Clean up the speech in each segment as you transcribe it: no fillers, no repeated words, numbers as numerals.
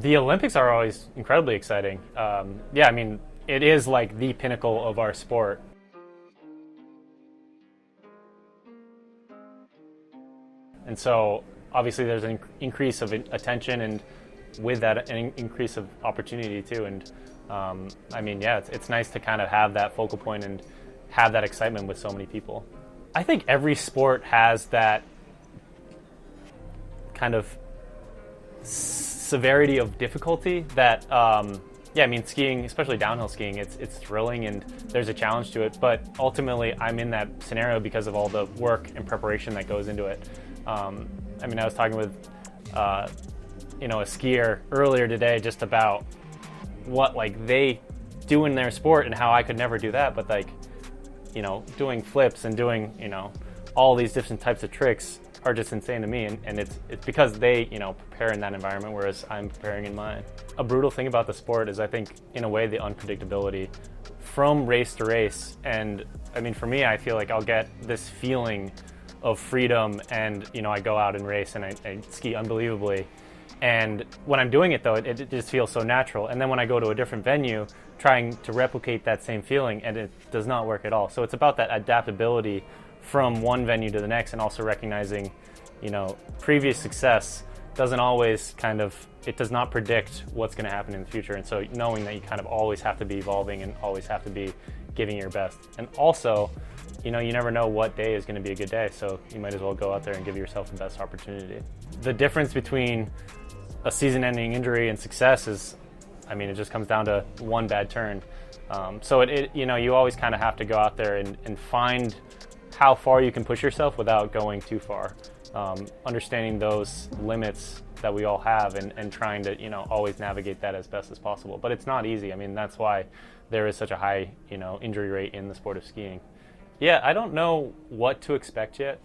The Olympics are always incredibly exciting. Yeah, I mean, it is like the pinnacle of our sport. And so obviously there's an increase of attention, and with that an increase of opportunity too. And I mean, yeah, it's nice to kind of have that focal point and have that excitement with so many people. I think every sport has that kind of severity of difficulty that yeah, I mean, skiing, especially downhill skiing, it's thrilling and there's a challenge to it, but ultimately I'm in that scenario because of all the work and preparation that goes into it. I mean, I was talking with a skier earlier today just about what like they do in their sport and how I could never do that, but like, doing flips and doing, all these different types of tricks are just insane to me, and it's because they prepare in that environment, whereas I'm preparing in mine. A brutal thing about the sport is, I think, in a way, the unpredictability from race to race. And I mean, for me, I feel like I'll get this feeling of freedom, and I go out and race and I ski unbelievably, and when I'm doing it though, it just feels so natural. And then when I go to a different venue trying to replicate that same feeling, and it does not work at all. So it's about that adaptability from one venue to the next, and also recognizing, previous success doesn't always it does not predict what's going to happen in the future. And so knowing that you kind of always have to be evolving and always have to be giving your best. And also, you never know what day is going to be a good day, so you might as well go out there and give yourself the best opportunity. The difference between a season-ending injury and success is, I mean, it just comes down to one bad turn. So you always kind of have to go out there and find how far you can push yourself without going too far. Understanding those limits that we all have, and trying to always navigate that as best as possible. But it's not easy. I mean, that's why there is such a high injury rate in the sport of skiing. Yeah, I don't know what to expect yet.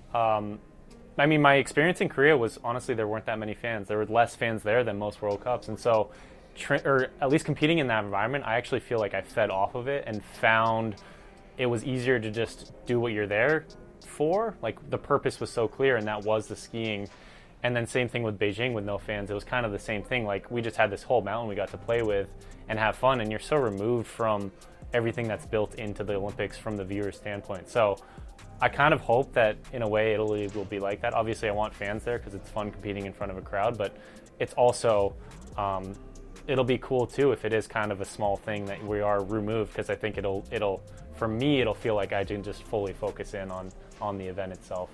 I mean, my experience in Korea was, honestly, there weren't that many fans. There were less fans there than most World Cups. And so, or at least competing in that environment, I actually feel like I fed off of it and found it was easier to just do what you're there for. Like, the purpose was so clear, and that was the skiing. And then same thing with Beijing with no fans. It was kind of the same thing. Like, we just had this whole mountain we got to play with and have fun, and you're so removed from everything that's built into the Olympics from the viewer's standpoint. So I kind of hope that in a way Italy will be like that. Obviously I want fans there because it's fun competing in front of a crowd, but it's also it'll be cool too if it is kind of a small thing that we are removed, because I think it'll for me it'll feel like I can just fully focus in on the event itself.